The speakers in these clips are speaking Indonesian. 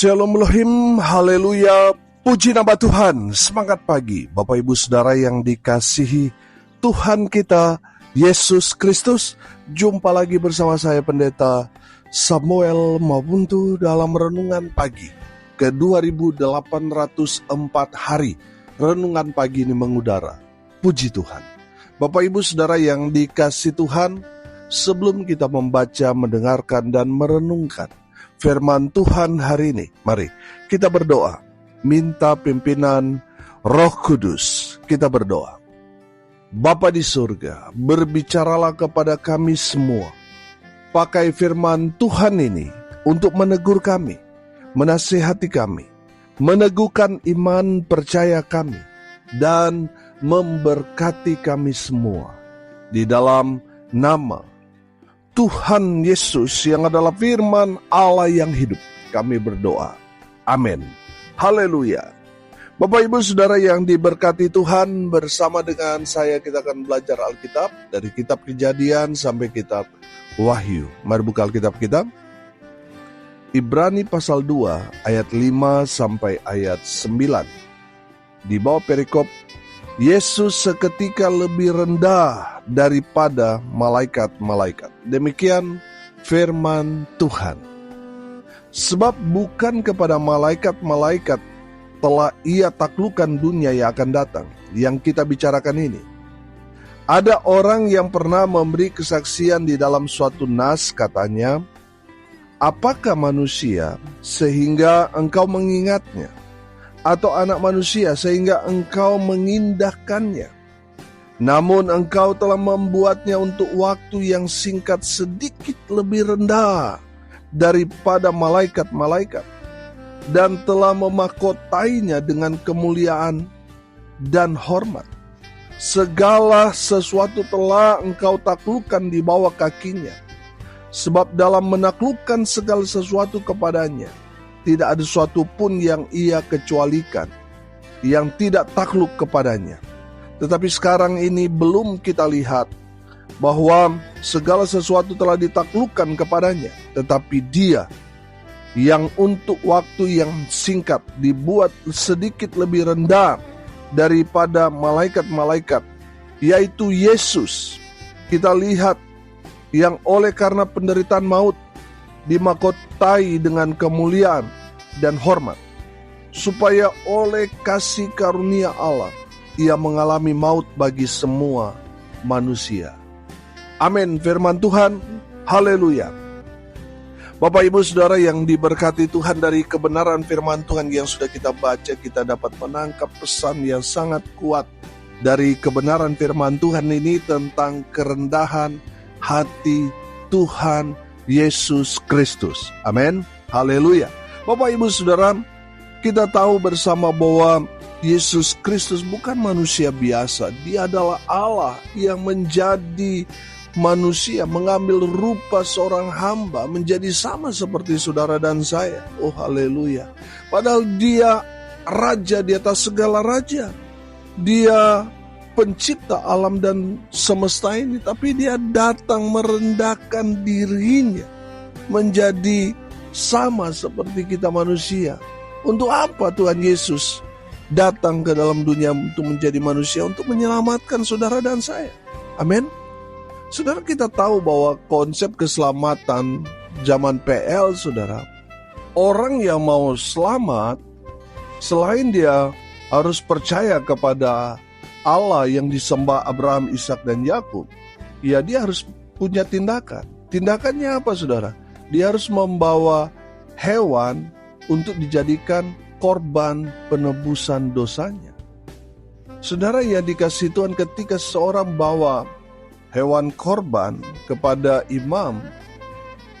Shalom Elohim, haleluya, puji nama Tuhan. Semangat pagi Bapak Ibu Saudara yang dikasihi Tuhan kita Yesus Kristus. Jumpa lagi bersama saya Pendeta Samuel Mabuntu dalam Renungan Pagi ke 2804 hari. Renungan pagi ini mengudara. Puji Tuhan. Bapak Ibu Saudara yang dikasihi Tuhan, sebelum kita membaca, mendengarkan, dan merenungkan firman Tuhan hari ini, mari kita berdoa, minta pimpinan Roh Kudus. Kita berdoa. Bapa di surga, berbicaralah kepada kami semua. Pakai firman Tuhan ini untuk menegur kami, menasihati kami, meneguhkan iman percaya kami, dan memberkati kami semua. Di dalam nama Tuhan Yesus yang adalah firman Allah yang hidup, kami berdoa. Amin. Haleluya. Bapak Ibu Saudara yang diberkati Tuhan, bersama dengan saya kita akan belajar Alkitab dari kitab Kejadian sampai kitab Wahyu. Mari buka Alkitab kita. Ibrani pasal 2 ayat 5 sampai ayat 9. Di bawah perikop, Yesus seketika lebih rendah daripada malaikat-malaikat. Demikian firman Tuhan. Sebab bukan kepada malaikat-malaikat telah ia taklukkan dunia yang akan datang, yang kita bicarakan ini. Ada orang yang pernah memberi kesaksian di dalam suatu nas, katanya, apakah manusia sehingga engkau mengingatnya? Atau anak manusia sehingga engkau mengindahkannya? Namun engkau telah membuatnya untuk waktu yang singkat sedikit lebih rendah daripada malaikat-malaikat, dan telah memahkotainya dengan kemuliaan dan hormat. Segala sesuatu telah engkau taklukkan di bawah kakinya. Sebab dalam menaklukkan segala sesuatu kepadanya, tidak ada sesuatu pun yang ia kecualikan, yang tidak takluk kepadanya. Tetapi sekarang ini belum kita lihat bahwa segala sesuatu telah ditaklukkan kepadanya. Tetapi dia yang untuk waktu yang singkat dibuat sedikit lebih rendah daripada malaikat-malaikat, yaitu Yesus. Kita lihat yang oleh karena penderitaan maut dimahkotai dengan kemuliaan dan hormat, supaya oleh kasih karunia Allah ia mengalami maut bagi semua manusia. Amin. Firman Tuhan. Haleluya. Bapak Ibu Saudara yang diberkati Tuhan, dari kebenaran firman Tuhan yang sudah kita baca, kita dapat menangkap pesan yang sangat kuat dari kebenaran firman Tuhan ini tentang kerendahan hati Tuhan Yesus Kristus. Amin. Haleluya. Bapak Ibu Saudara, kita tahu bersama bahwa Yesus Kristus bukan manusia biasa. Dia adalah Allah yang menjadi manusia, mengambil rupa seorang hamba, menjadi sama seperti saudara dan saya. Oh haleluya. Padahal dia raja di atas segala raja. Dia pencipta alam dan semesta ini, tapi dia datang merendahkan dirinya menjadi sama seperti kita manusia. Untuk apa Tuhan Yesus datang ke dalam dunia untuk menjadi manusia, untuk menyelamatkan saudara dan saya? Amin. Saudara, kita tahu bahwa konsep keselamatan zaman PL, saudara, orang yang mau selamat, selain dia harus percaya kepada Allah yang disembah Abraham, Ishak, dan Yakub, ya dia harus punya tindakan. Tindakannya apa, saudara? Dia harus membawa hewan untuk dijadikan korban penebusan dosanya. Saudara yang dikasihi Tuhan, ketika seorang bawa hewan korban kepada imam,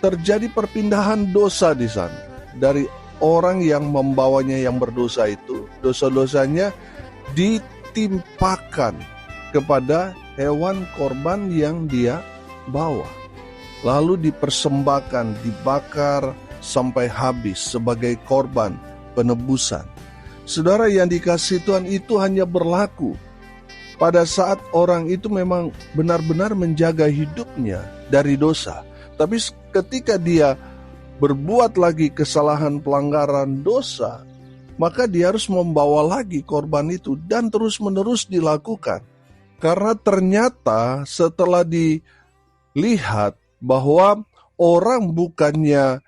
terjadi perpindahan dosa di sana. Dari orang yang membawanya yang berdosa itu, dosa-dosanya ditimpakan kepada hewan korban yang dia bawa. Lalu dipersembahkan, dibakar sampai habis sebagai korban penebusan. Saudara yang dikasihi Tuhan, itu hanya berlaku pada saat orang itu memang benar-benar menjaga hidupnya dari dosa. Tapi ketika dia berbuat lagi kesalahan, pelanggaran, dosa, maka dia harus membawa lagi korban itu dan terus-menerus dilakukan. Karena ternyata setelah dilihat bahwa orang bukannya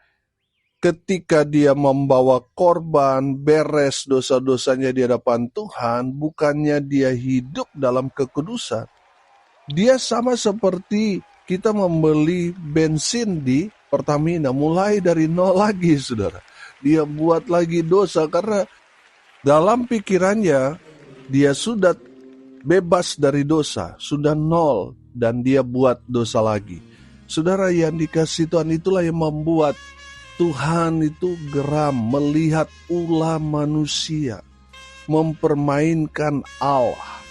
ketika dia membawa korban, beres dosa-dosanya di hadapan Tuhan, bukannya dia hidup dalam kekudusan. Dia sama seperti kita membeli bensin di Pertamina, mulai dari nol lagi, saudara. Dia buat lagi dosa karena dalam pikirannya dia sudah bebas dari dosa, sudah nol, dan dia buat dosa lagi. Saudara yang dikasihi Tuhan, itulah yang membuat Tuhan itu geram melihat ulah manusia mempermainkan Allah.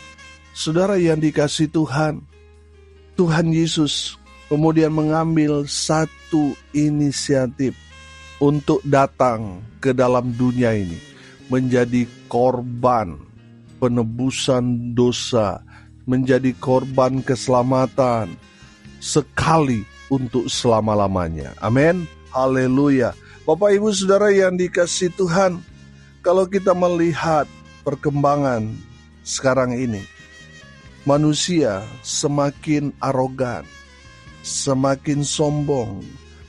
Saudara yang dikasihi Tuhan, Tuhan Yesus kemudian mengambil satu inisiatif untuk datang ke dalam dunia ini, menjadi korban penebusan dosa, menjadi korban keselamatan sekali untuk selama-lamanya. Amin. Haleluya. Bapak Ibu Saudara yang dikasihi Tuhan, kalau kita melihat perkembangan sekarang ini, manusia semakin arogan, semakin sombong.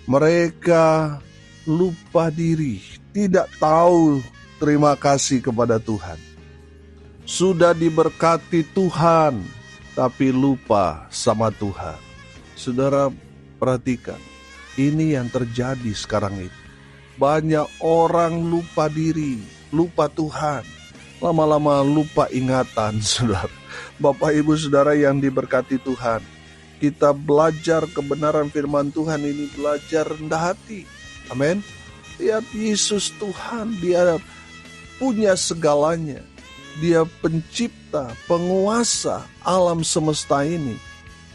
Mereka lupa diri, tidak tahu terima kasih kepada Tuhan. Sudah diberkati Tuhan, tapi lupa sama Tuhan. Saudara perhatikan, ini yang terjadi sekarang ini. Banyak orang lupa diri, lupa Tuhan, lama-lama lupa ingatan, saudara. Bapak Ibu Saudara yang diberkati Tuhan, kita belajar kebenaran firman Tuhan ini, belajar rendah hati. Amin. Lihat Yesus Tuhan, dia punya segalanya. Dia pencipta, penguasa alam semesta ini.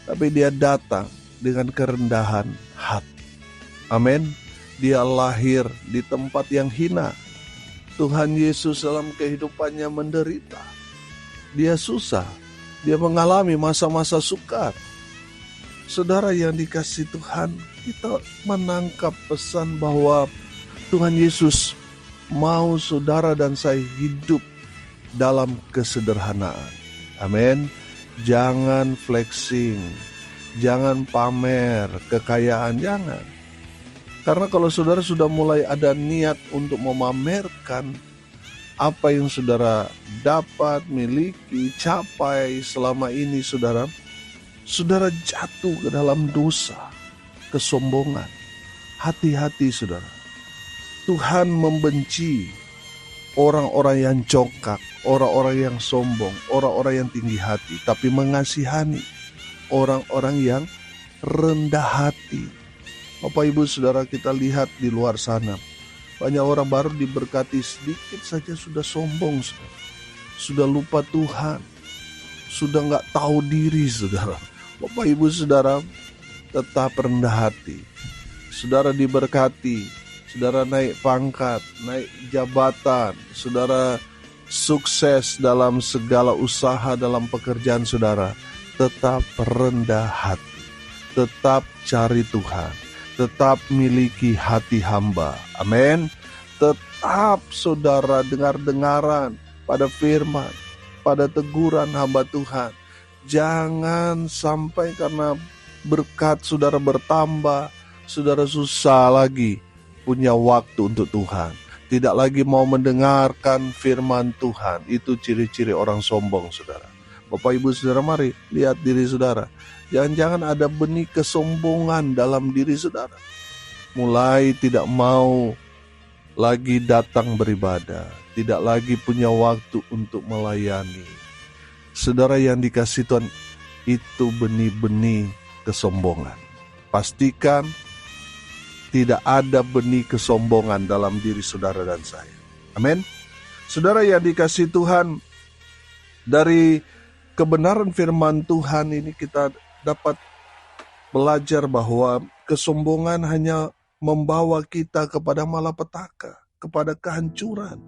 Tapi dia datang dengan kerendahan hati. Amin. Dia lahir di tempat yang hina. Tuhan Yesus dalam kehidupannya menderita. Dia susah. Dia mengalami masa-masa sukar. Saudara yang dikasihi Tuhan, kita menangkap pesan bahwa Tuhan Yesus mau saudara dan saya hidup dalam kesederhanaan. Amin. Jangan flexing, jangan pamer kekayaan, jangan. Karena kalau saudara sudah mulai ada niat untuk memamerkan apa yang saudara dapat, miliki, capai selama ini, saudara jatuh ke dalam dosa, kesombongan. Hati-hati saudara. Tuhan membenci orang-orang yang congkak, orang-orang yang sombong, orang-orang yang tinggi hati, tapi mengasihani orang-orang yang rendah hati. Bapak Ibu Saudara, kita lihat di luar sana, banyak orang baru diberkati sedikit saja sudah sombong, saudara. Sudah lupa Tuhan, sudah gak tahu diri, saudara. Bapak Ibu Saudara, tetap rendah hati. Saudara diberkati, saudara naik pangkat, naik jabatan, saudara sukses dalam segala usaha dalam pekerjaan saudara. Tetap rendah hati, tetap cari Tuhan, tetap miliki hati hamba. Amin. Tetap saudara dengar-dengaran pada firman, pada teguran hamba Tuhan. Jangan sampai karena berkat saudara bertambah, saudara susah lagi punya waktu untuk Tuhan. Tidak lagi mau mendengarkan firman Tuhan. Itu ciri-ciri orang sombong, saudara. Bapak Ibu Saudara, mari lihat diri saudara. Jangan-jangan ada benih kesombongan dalam diri saudara. Mulai tidak mau lagi datang beribadah, tidak lagi punya waktu untuk melayani. Saudara yang dikasihi Tuhan, itu benih-benih kesombongan. Pastikan tidak ada benih kesombongan dalam diri saudara dan saya. Amin. Saudara yang dikasihi Tuhan, dari kebenaran firman Tuhan ini kita dapat belajar bahwa kesombongan hanya membawa kita kepada malapetaka, kepada kehancuran.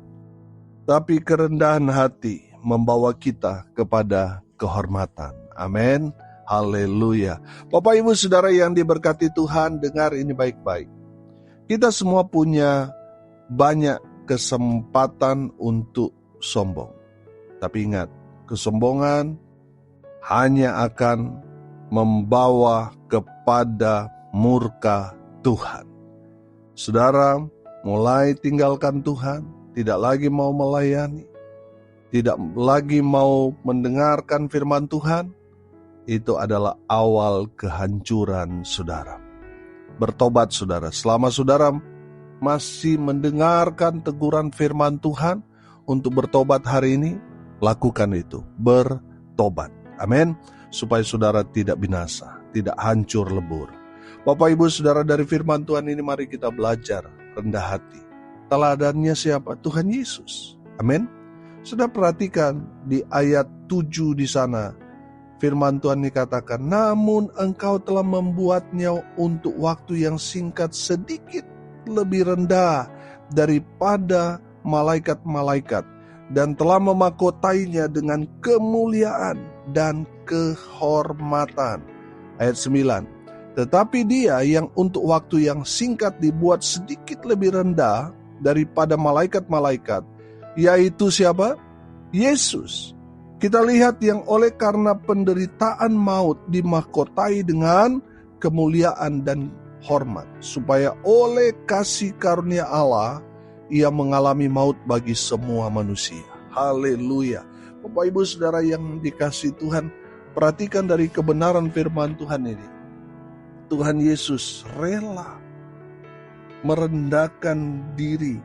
Tapi kerendahan hati membawa kita kepada kehormatan. Amin. Haleluya. Bapak Ibu Saudara yang diberkati Tuhan, dengar ini baik-baik. Kita semua punya banyak kesempatan untuk sombong. Tapi ingat, kesombongan hanya akan membawa kepada murka Tuhan. Saudara, mulai tinggalkan Tuhan, tidak lagi mau melayani, tidak lagi mau mendengarkan firman Tuhan, itu adalah awal kehancuran saudara. Bertobat saudara, selama saudara masih mendengarkan teguran firman Tuhan untuk bertobat hari ini, lakukan itu, bertobat. Amin. Supaya saudara tidak binasa, tidak hancur lebur. Bapak Ibu Saudara, dari firman Tuhan ini mari kita belajar rendah hati. Teladannya siapa? Tuhan Yesus. Amin. Sudah perhatikan di ayat 7 di sana, firman Tuhan dikatakan, namun engkau telah membuatnya untuk waktu yang singkat sedikit lebih rendah daripada malaikat-malaikat, dan telah memahkotainya dengan kemuliaan dan kehormatan. Ayat 9, tetapi dia yang untuk waktu yang singkat dibuat sedikit lebih rendah daripada malaikat-malaikat, yaitu siapa? Yesus. Kita lihat yang oleh karena penderitaan maut dimahkotai dengan kemuliaan dan hormat, supaya oleh kasih karunia Allah ia mengalami maut bagi semua manusia. Haleluya. Bapak Ibu Saudara yang dikasihi Tuhan, perhatikan dari kebenaran firman Tuhan ini. Tuhan Yesus rela merendahkan diri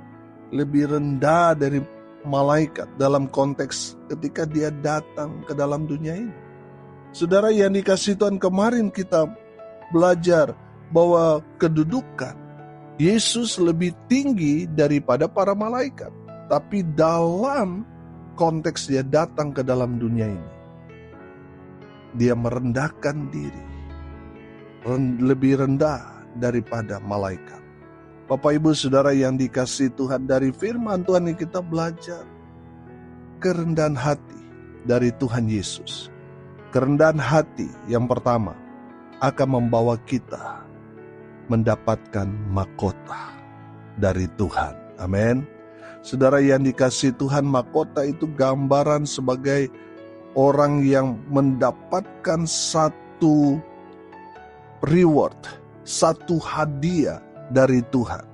lebih rendah dari malaikat dalam konteks ketika dia datang ke dalam dunia ini. Saudara yang dikasihi Tuhan, kemarin kita belajar bahwa kedudukan Yesus lebih tinggi daripada para malaikat. Tapi dalam konteks dia datang ke dalam dunia ini, dia merendahkan diri lebih rendah daripada malaikat. Bapak Ibu Saudara yang dikasihi Tuhan, dari firman Tuhan ini kita belajar kerendahan hati dari Tuhan Yesus. Kerendahan hati yang pertama akan membawa kita mendapatkan mahkota dari Tuhan. Amin. Saudara yang dikasihi Tuhan, mahkota itu gambaran sebagai orang yang mendapatkan satu reward, satu hadiah dari Tuhan.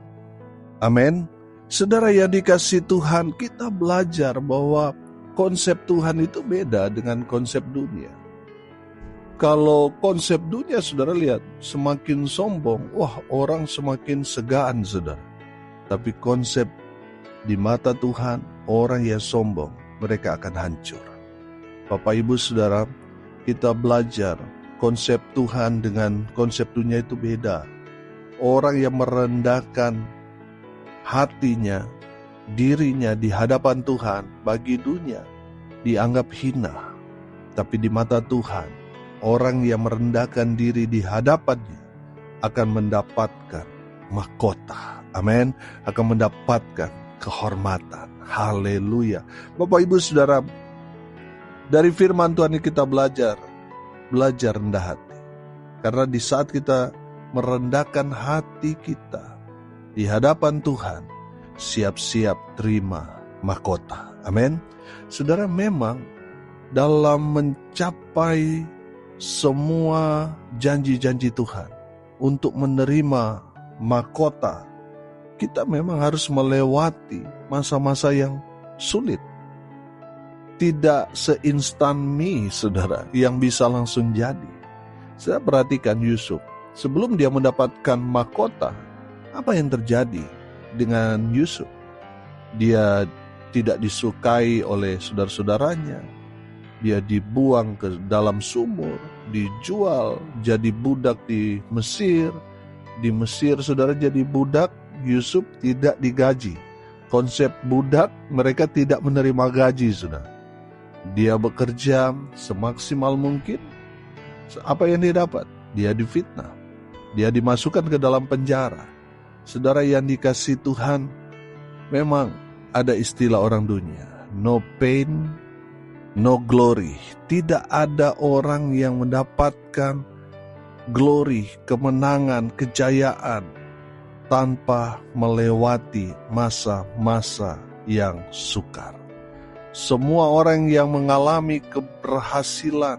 Amin. Saudara yang dikasihi Tuhan, kita belajar bahwa konsep Tuhan itu beda dengan konsep dunia. Kalau konsep dunia, saudara lihat, semakin sombong, wah orang semakin segan, saudara. Tapi konsep di mata Tuhan, orang yang sombong, mereka akan hancur. Bapak Ibu Saudara, kita belajar konsep Tuhan dengan konsep dunia itu beda. Orang yang merendahkan hatinya, dirinya di hadapan Tuhan, bagi dunia dianggap hina. Tapi di mata Tuhan, orang yang merendahkan diri di hadapannya akan mendapatkan mahkota. Amin. Akan mendapatkan kehormatan. Haleluya. Bapak Ibu Saudara, dari firman Tuhan ini kita belajar rendah hati. Karena di saat kita merendahkan hati kita di hadapan Tuhan, siap-siap terima mahkota. Amin. Saudara, memang dalam mencapai semua janji-janji Tuhan untuk menerima mahkota, kita memang harus melewati masa-masa yang sulit. Tidak seinstan mie, saudara, yang bisa langsung jadi. Saya perhatikan Yusuf. Sebelum dia mendapatkan mahkota, apa yang terjadi dengan Yusuf? Dia tidak disukai oleh saudara-saudaranya. Dia dibuang ke dalam sumur, dijual jadi budak di Mesir. Di Mesir, saudara, jadi budak, Yusuf tidak digaji. Konsep budak, mereka tidak menerima gaji, saudara. Dia bekerja semaksimal mungkin. Apa yang dia dapat? Dia difitnah. Dia dimasukkan ke dalam penjara. Saudara yang dikasihi Tuhan, memang ada istilah orang dunia, no pain, no glory. Tidak ada orang yang mendapatkan glory, kemenangan, kejayaan tanpa melewati masa-masa yang sukar. Semua orang yang mengalami keberhasilan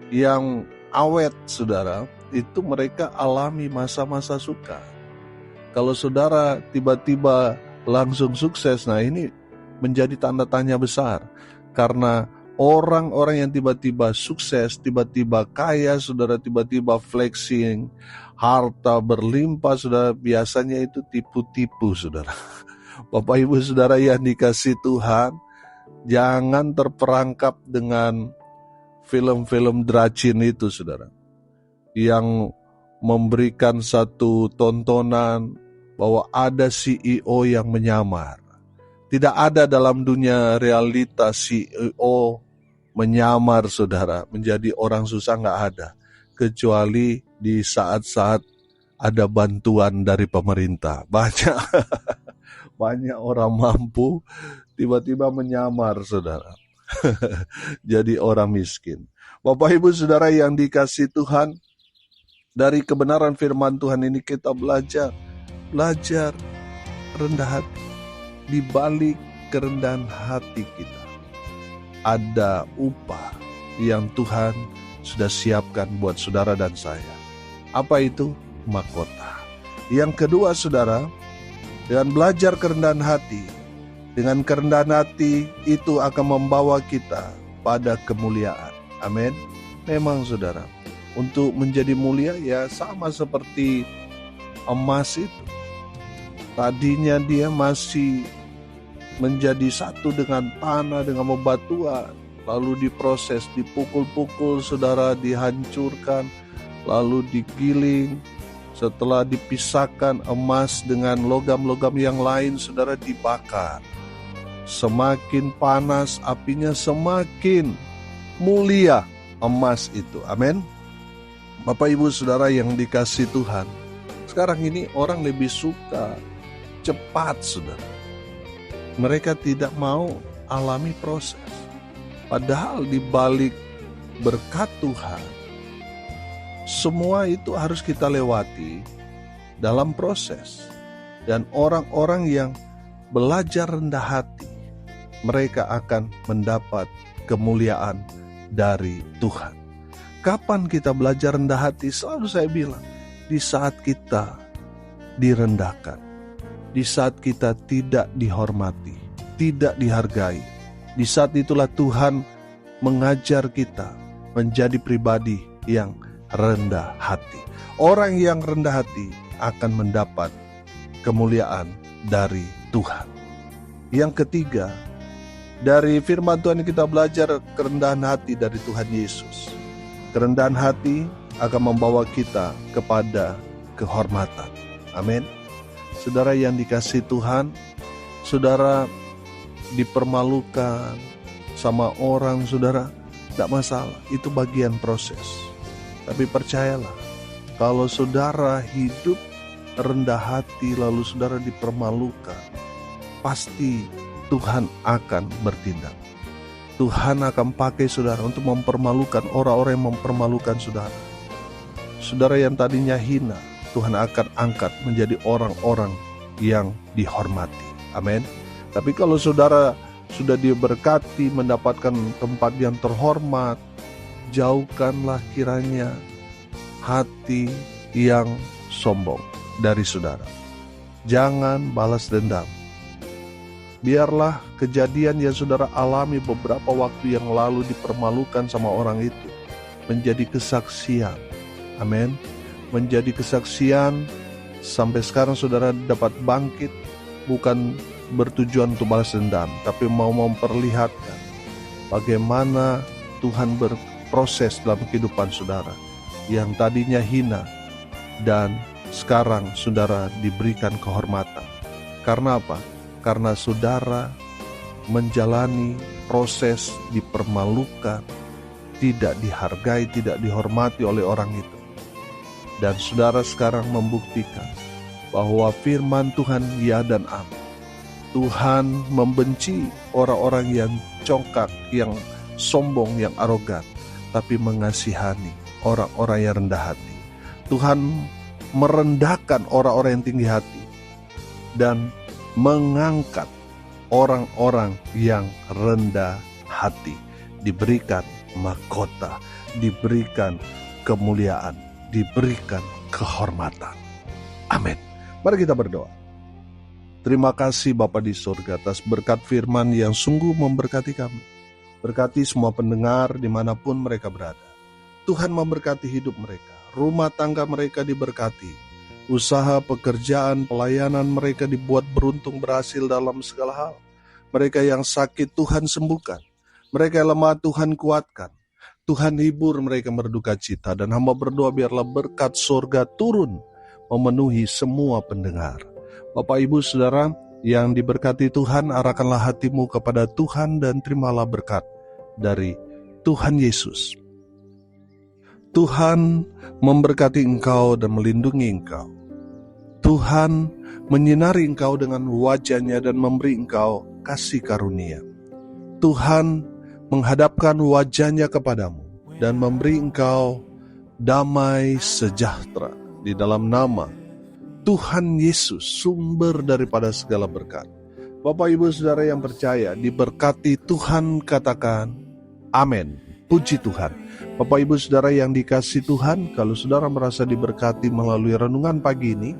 yang awet, saudara, itu mereka alami masa-masa sukar. Kalau saudara tiba-tiba langsung sukses, nah ini menjadi tanda tanya besar. Karena orang-orang yang tiba-tiba sukses, tiba-tiba kaya, saudara, tiba-tiba flexing, harta berlimpah, saudara, biasanya itu tipu-tipu, saudara. Bapak Ibu Saudara yang dikasih Tuhan, jangan terperangkap dengan film-film dracin itu, saudara, yang memberikan satu tontonan bahwa ada CEO yang menyamar. Tidak ada dalam dunia realita CEO menyamar, saudara, menjadi orang susah, nggak ada. Kecuali di saat-saat ada bantuan dari pemerintah. Banyak orang mampu tiba-tiba menyamar, saudara. Jadi orang miskin. Bapak Ibu Saudara yang dikasih Tuhan, dari kebenaran firman Tuhan ini kita belajar rendah hati. Di balik kerendahan hati kita ada upah yang Tuhan sudah siapkan buat saudara dan saya. Apa itu? Mahkota. Yang kedua, saudara, dengan belajar kerendahan hati, dengan kerendahan hati itu akan membawa kita pada kemuliaan. Amin. Memang, saudara, untuk menjadi mulia ya sama seperti emas itu. Tadinya dia masih menjadi satu dengan tanah, dengan bebatuan, lalu diproses, dipukul-pukul, saudara, dihancurkan, lalu digiling. Setelah dipisahkan emas dengan logam-logam yang lain, saudara, dibakar. Semakin panas apinya, semakin mulia emas itu. Amin. Bapak Ibu Saudara yang dikasih Tuhan, sekarang ini orang lebih suka cepat, saudara. Mereka tidak mau alami proses. Padahal di balik berkat Tuhan, semua itu harus kita lewati dalam proses. Dan orang-orang yang belajar rendah hati, mereka akan mendapat kemuliaan dari Tuhan. Kapan kita belajar rendah hati? Selalu saya bilang, di saat kita direndahkan. Di saat kita tidak dihormati, tidak dihargai. Di saat itulah Tuhan mengajar kita menjadi pribadi yang rendah hati. Orang yang rendah hati akan mendapat kemuliaan dari Tuhan. Yang ketiga, dari firman Tuhan kita belajar kerendahan hati dari Tuhan Yesus. Kerendahan hati akan membawa kita kepada kehormatan. Amin. Saudara yang dikasih Tuhan, saudara dipermalukan sama orang, saudara, tidak masalah, itu bagian proses. Tapi percayalah, kalau saudara hidup rendah hati lalu saudara dipermalukan, pasti Tuhan akan bertindak. Tuhan akan pakai saudara untuk mempermalukan orang-orang yang mempermalukan saudara. Saudara yang tadinya hina, Tuhan akan angkat menjadi orang-orang yang dihormati. Amin. Tapi kalau saudara sudah diberkati mendapatkan tempat yang terhormat, jauhkanlah kiranya hati yang sombong dari saudara. Jangan balas dendam. Biarlah kejadian yang saudara alami beberapa waktu yang lalu dipermalukan sama orang itu menjadi kesaksian. Amin. Menjadi kesaksian sampai sekarang saudara dapat bangkit, bukan bertujuan untuk balas dendam, tapi mau memperlihatkan bagaimana Tuhan berproses dalam kehidupan saudara yang tadinya hina dan sekarang saudara diberikan kehormatan. Karena apa? Karena saudara menjalani proses dipermalukan, tidak dihargai, tidak dihormati oleh orang itu. Dan saudara sekarang membuktikan bahwa firman Tuhan ya dan amin. Tuhan membenci orang-orang yang congkak, yang sombong, yang arogan, tapi mengasihani orang-orang yang rendah hati. Tuhan merendahkan orang-orang yang tinggi hati, dan mengangkat orang-orang yang rendah hati. Diberikan mahkota, diberikan kemuliaan, diberikan kehormatan. Amin. Mari kita berdoa. Terima kasih Bapa di surga atas berkat firman yang sungguh memberkati kami. Berkati semua pendengar dimanapun mereka berada. Tuhan memberkati hidup mereka, rumah tangga mereka diberkati, usaha, pekerjaan, pelayanan mereka dibuat beruntung berhasil dalam segala hal. Mereka yang sakit Tuhan sembuhkan, mereka yang lemah Tuhan kuatkan, Tuhan hibur mereka berduka cita, dan hamba berdoa biarlah berkat surga turun memenuhi semua pendengar. Bapak Ibu Saudara yang diberkati Tuhan, arahkanlah hatimu kepada Tuhan dan terimalah berkat dari Tuhan Yesus. Tuhan memberkati engkau dan melindungi engkau. Tuhan menyinari engkau dengan wajah-Nya dan memberi engkau kasih karunia. Tuhan menghadapkan wajah-Nya kepadamu dan memberi engkau damai sejahtera di dalam nama Tuhan Yesus, sumber daripada segala berkat. Bapak Ibu Saudara yang percaya, diberkati Tuhan, katakan amin. Puji Tuhan. Bapak Ibu Saudara yang dikasihi Tuhan, kalau saudara merasa diberkati melalui renungan pagi ini,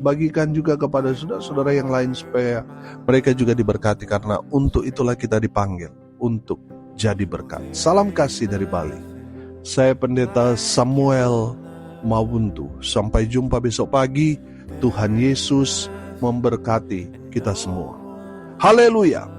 bagikan juga kepada saudara-saudara yang lain supaya mereka juga diberkati, karena untuk itulah kita dipanggil untuk jadi berkat. Salam kasih dari Bali. Saya Pendeta Samuel Mawuntu. Sampai jumpa besok pagi. Tuhan Yesus memberkati kita semua. Haleluya.